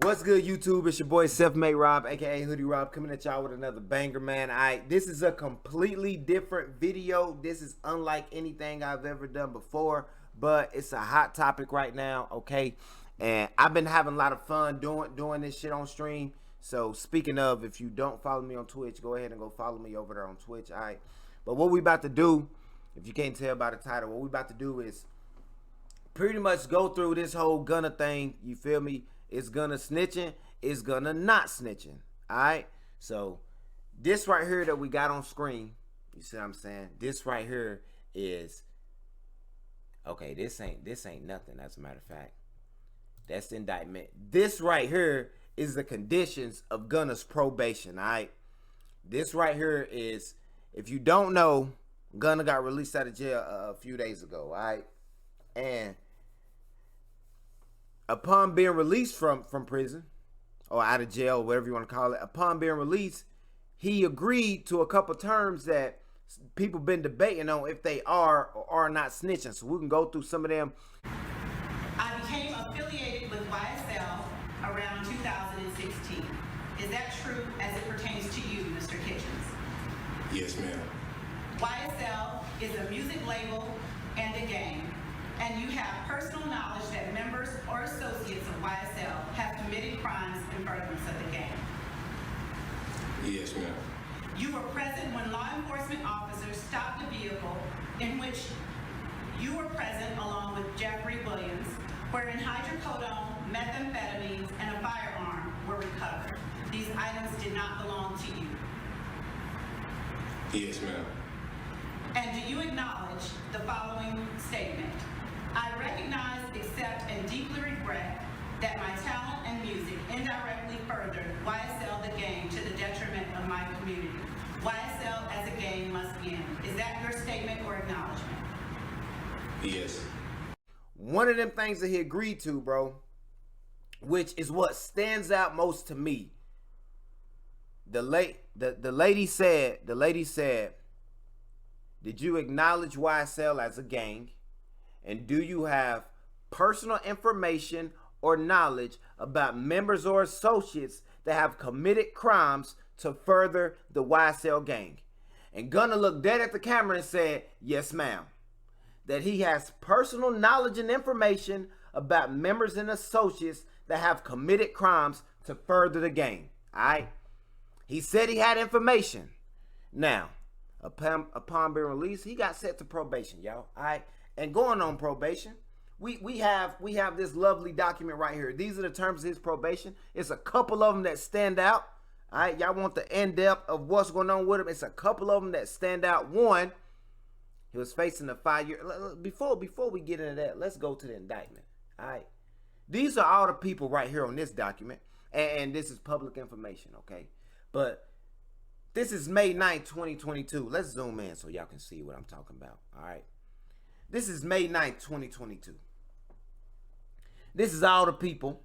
What's good, YouTube? It's your boy SelfMadeRob, aka Hoodie Rob, coming at y'all with another banger, man. This is a completely different video. This is unlike anything I've ever done before, but it's a hot topic right now, okay? And I've been having a lot of fun doing this shit on stream. So speaking of, if you don't follow me on Twitch, go ahead and go follow me over there on Twitch, all right? But what we about to do, if you can't tell by the title, what we about to do is pretty much go through this whole Gunna thing, you feel me? It's Gunna snitching, it's Gunna not snitching. Alright? So this right here that we got on screen, you see what I'm saying? This right here is okay, this ain't nothing, as a matter of fact. That's the indictment. This right here is the conditions of Gunna's probation, alright? This right here is, if you don't know, Gunna got released out of jail a few days ago, alright? And upon being released from prison, or out of jail, whatever you want to call it, upon being released, he agreed to a couple terms that people been debating on if they are or are not snitching. So we can go through some of them. I became affiliated with YSL around 2016. Is that true as it pertains to you, Mr. Kitchens? Yes, ma'am. YSL is a music label and a gang, and you have personal knowledge that members or associates of YSL have committed crimes in furtherance of the gang. Yes, ma'am. You were present when law enforcement officers stopped a vehicle in which you were present along with Jeffrey Williams, wherein hydrocodone, methamphetamines, and a firearm were recovered. These items did not belong to you. Yes, ma'am. And do you acknowledge the following statement? I recognize, accept, and deeply regret that my talent and music indirectly furthered YSL the gang to the detriment of my community. YSL as a gang must end. Is that your statement or acknowledgement? Yes. One of them things that he agreed to, bro, which is what stands out most to me. The lady said, did you acknowledge YSL as a gang? And do you have personal information or knowledge about members or associates that have committed crimes to further the YSL gang? And Gunna looked dead at the camera and said, yes, ma'am. That he has personal knowledge and information about members and associates that have committed crimes to further the gang. All right? He said he had information. Now, upon being released, he got set to probation, y'all. All right? And going on probation, we have this lovely document right here. These are the terms of his probation. It's a couple of them that stand out. All right, y'all want the in-depth of what's going on with him. It's a couple of them that stand out. One, he was facing a 5-year. Before we get into that, let's go to the indictment. All right, these are all the people right here on this document, and this is public information, okay? But this is May 9th, 2022. Let's zoom in so y'all can see what I'm talking about. All right. This is May 9th, 2022. This is all the people,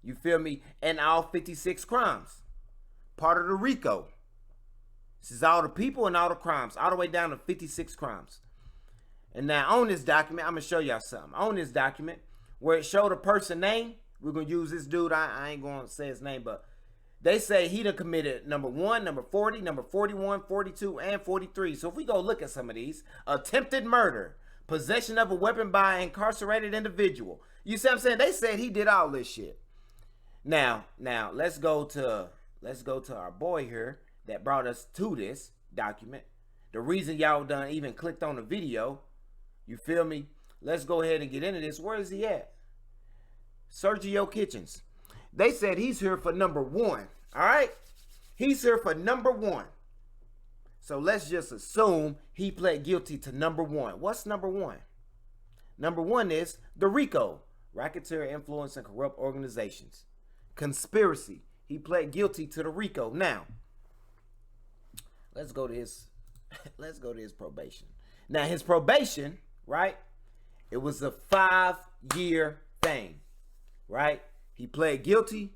you feel me, and all 56 crimes. Part of the RICO. This is all the people and all the crimes, all the way down to 56 crimes. And now on this document, I'm going to show y'all something. On this document, where it showed a person name, we're going to use this dude. I ain't going to say his name, but they say he done committed number 1, number 40, number 41, 42, and 43. So if we go look at some of these, attempted murder, possession of a weapon by an incarcerated individual. You see what I'm saying? They said he did all this shit. Now let's go to our boy here that brought us to this document. The reason y'all done even clicked on the video. You feel me? Let's go ahead and get into this. Where is he at? Sergio Kitchens. They said he's here for number 1. All right? He's here for number 1. So let's just assume he pled guilty to number 1. What's number 1? Number 1 is the RICO, racketeer, influence, and corrupt organizations. Conspiracy. He pled guilty to the RICO. Now, let's go to his probation. Now, his probation, right? It was a 5-year thing, right? He pled guilty.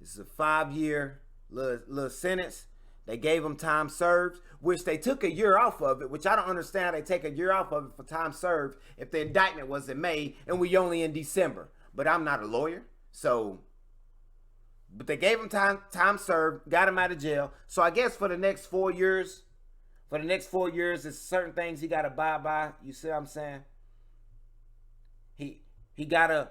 This is a 5-year little sentence. They gave him time served, which they took a year off of it, which I don't understand how they take a year off of it for time served if the indictment was in May and we only in December. But I'm not a lawyer, so But they gave him time served, got him out of jail. So I guess for the next 4 years, there's certain things he got to abide by. You see what I'm saying? He gotta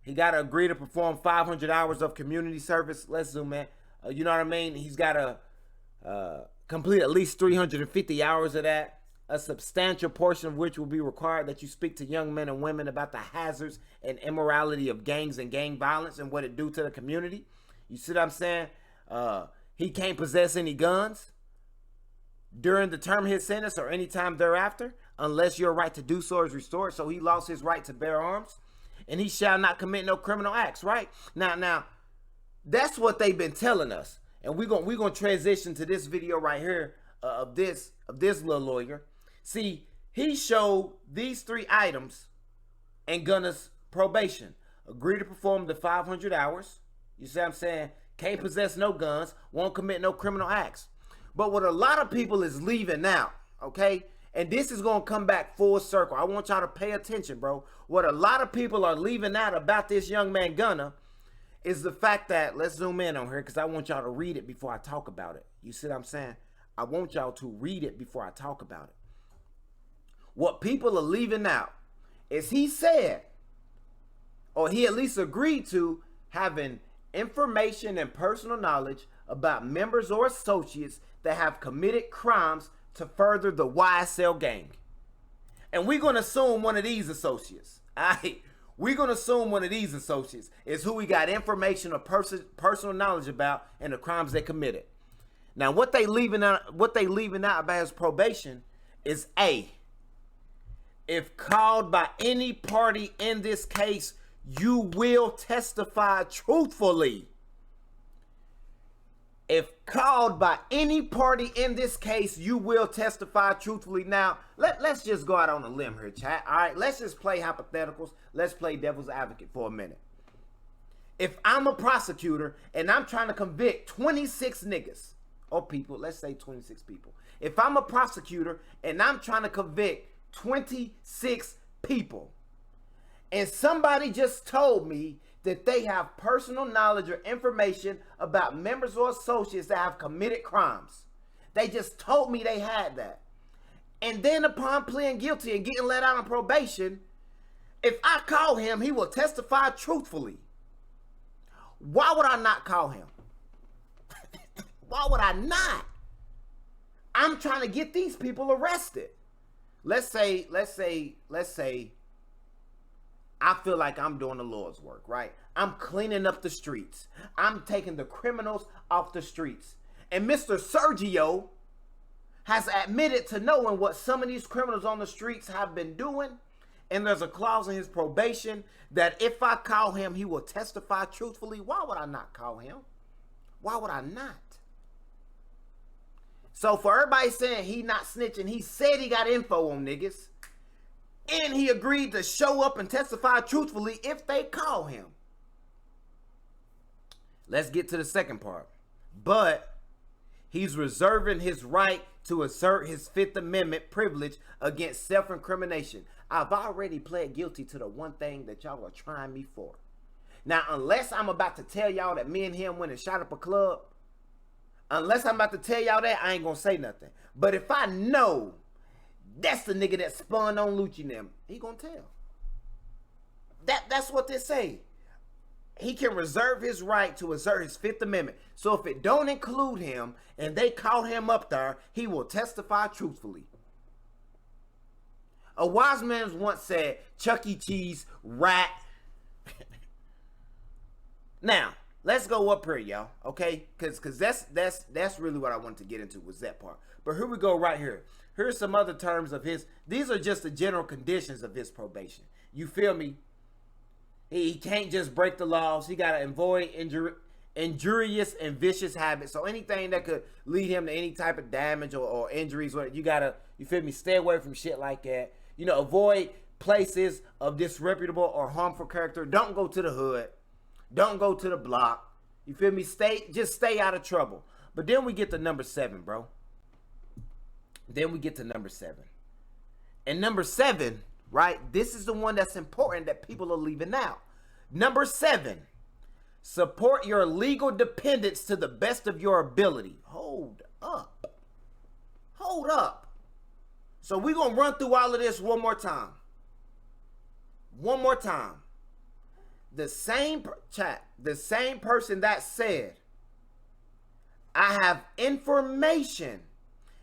agree to perform 500 hours of community service. Let's zoom in. You know what I mean? He's gotta complete at least 350 hours of that. A substantial portion of which will be required that you speak to young men and women about the hazards and immorality of gangs and gang violence and what it do to the community. You see what I'm saying? He can't possess any guns during the term of his sentence or any time thereafter, unless your right to do so is restored. So he lost his right to bear arms, and he shall not commit no criminal acts. Right now, that's what they've been telling us, and we're gonna transition to this video right here of this little lawyer. See, he showed these 3 items in Gunna's probation: agree to perform the 500 hours. You see what I'm saying? Can't possess no guns, won't commit no criminal acts. But what a lot of people is leaving out, okay? And this is going to come back full circle. I want y'all to pay attention, bro. What a lot of people are leaving out about this young man Gunna is the fact that, let's zoom in on here because I want y'all to read it before I talk about it. You see what I'm saying? I want y'all to read it before I talk about it. What people are leaving out is he said, or he at least agreed to, having information and personal knowledge about members or associates that have committed crimes to further the YSL gang. And we're going to assume one of these associates. We're going to assume one of these associates is who we got information or personal knowledge about and the crimes they committed. Now, what they leaving out about his probation is A, if called by any party in this case, you will testify truthfully. If called by any party in this case, you will testify truthfully. Now, let's just go out on a limb here, chat. All right, let's just play hypotheticals. Let's play devil's advocate for a minute. If I'm a prosecutor and I'm trying to convict 26 niggas or people, let's say 26 people. If I'm a prosecutor and I'm trying to convict 26 people, and somebody just told me that they have personal knowledge or information about members or associates that have committed crimes. They just told me they had that. And then upon pleading guilty and getting let out on probation, if I call him, he will testify truthfully. Why would I not call him? Why would I not? I'm trying to get these people arrested. Let's say I feel like I'm doing the Lord's work, right? I'm cleaning up the streets. I'm taking the criminals off the streets. And Mr. Sergio has admitted to knowing what some of these criminals on the streets have been doing. And there's a clause in his probation that if I call him, he will testify truthfully. Why would I not call him? Why would I not? So for everybody saying he not snitching, he said he got info on niggas. And he agreed to show up and testify truthfully if they call him. Let's get to the second part. But he's reserving his right to assert his Fifth Amendment privilege against self-incrimination. I've already pled guilty to the one thing that y'all are trying me for. Now, unless I'm about to tell y'all that me and him went and shot up a club, unless I'm about to tell y'all that, I ain't gonna say nothing. But if I know that's the nigga that spun on Lucci and them, he gonna tell. That's what they say. He can reserve his right to assert his Fifth Amendment. So if it don't include him and they call him up there, he will testify truthfully. A wise man once said, Chuck E. Cheese, rat. Now, let's go up here, y'all, okay? Because that's really what I wanted to get into was that part. But here we go right here. Here's some other terms of his. These are just the general conditions of his probation. You feel me? He can't just break the laws. He got to avoid injurious and vicious habits. So anything that could lead him to any type of damage or injuries, you got to, you feel me, stay away from shit like that. You know, avoid places of disreputable or harmful character. Don't go to the hood. Don't go to the block. You feel me? Just stay out of trouble. But then we get to number 7, bro. Then we get to number 7. And number 7, right? This is the one that's important that people are leaving out. Number 7, Support your legal dependents to the best of your ability. Hold up. Hold up. So we're going to run through all of this one more time. One more time. The same person that said, I have information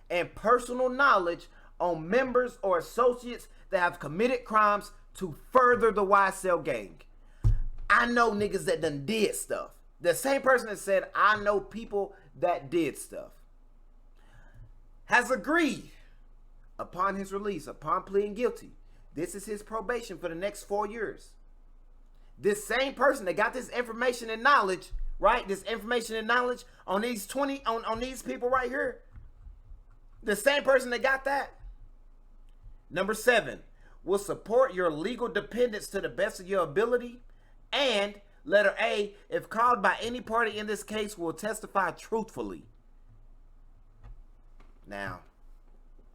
and personal knowledge on members or associates that have committed crimes to further the YSL gang. I know niggas that done did stuff. The same person that said, I know people that did stuff, has agreed upon his release, upon pleading guilty. This is his probation for the next 4 years. This same person that got this information and knowledge, right? This information and knowledge on these on these people right here. The same person that got that. Number 7, will support your legal dependents to the best of your ability. And letter A, if called by any party in this case, will testify truthfully. Now,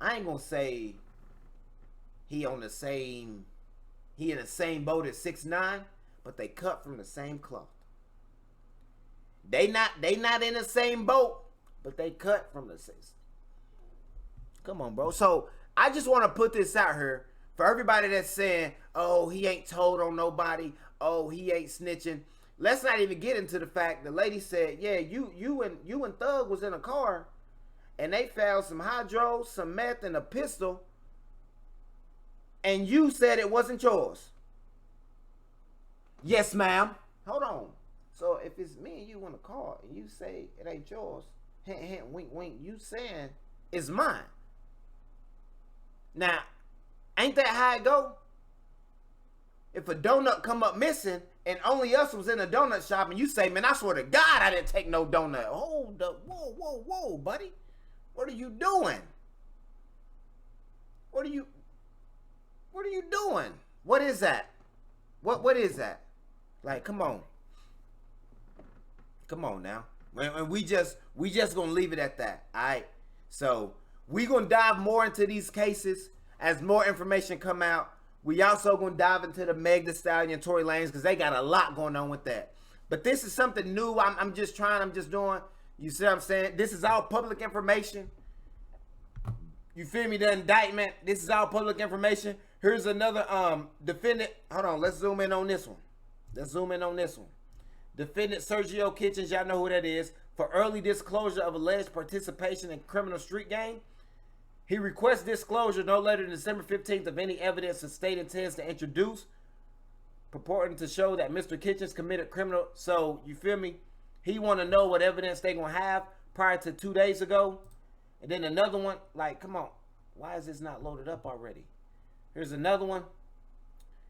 I ain't gonna say he in the same boat as 6ix9ine, but they cut from the same cloth. They not in the same boat, but they cut from the same. Come on, bro. So I just want to put this out here for everybody that's saying, oh, he ain't told on nobody. Oh, he ain't snitching. Let's not even get into the fact the lady said, yeah, you and Thug was in a car and they found some hydro, some meth, and a pistol, and you said it wasn't yours. Yes, ma'am. Hold on. So if it's me and you in a car and you say it ain't yours, hint, hint, wink, wink, you saying it's mine. Now, ain't that how it go? If a donut come up missing and only us was in a donut shop and you say, man, I swear to God I didn't take no donut. Hold up. Whoa, buddy. What are you doing? What are you doing? What is that? What is that? Like, come on. Come on now. And we just gonna leave it at that. Alright. So we gonna dive more into these cases as more information come out. We also gonna dive into the Meg Thee Stallion, Tory Lanez, because they got a lot going on with that. But this is something new. I'm just doing. You see what I'm saying? This is all public information. You feel me? The indictment. This is all public information. Here's another defendant. Hold on. Let's zoom in on this one. Defendant Sergio Kitchens. Y'all know who that is. For early disclosure of alleged participation in criminal street gang. He requests disclosure no later than December 15th of any evidence the state intends to introduce, purporting to show that Mr. Kitchens committed criminal. So, you feel me? He want to know what evidence they going to have prior to 2 days ago. And then another one, like, come on. Why is this not loaded up already? Here's another one.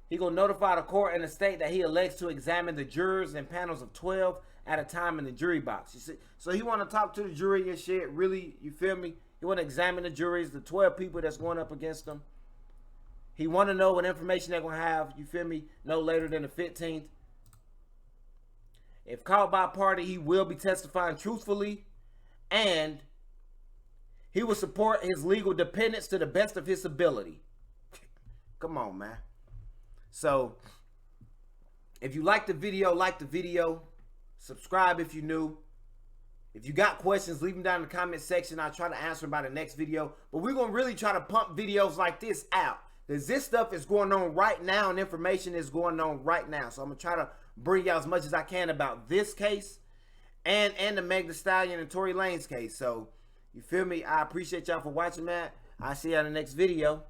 He going to notify the court and the state that he elects to examine the jurors in panels of 12 at a time in the jury box. You see? So, he want to talk to the jury and shit. Really, you feel me? He want to examine the juries, the 12 people that's going up against him. He want to know what information they're going to have, you feel me, no later than the 15th. If called by a party, he will be testifying truthfully, and he will support his legal dependents to the best of his ability. Come on, man. So, if you like the video, subscribe if you're new. If you got questions, leave them down in the comment section. I'll try to answer them by the next video. But we're going to really try to pump videos like this out. Because this stuff is going on right now and information is going on right now. So I'm going to try to bring y'all as much as I can about this case and the Meg Thee Stallion and Tory Lanez case. So, you feel me? I appreciate y'all for watching that. I'll see y'all in the next video.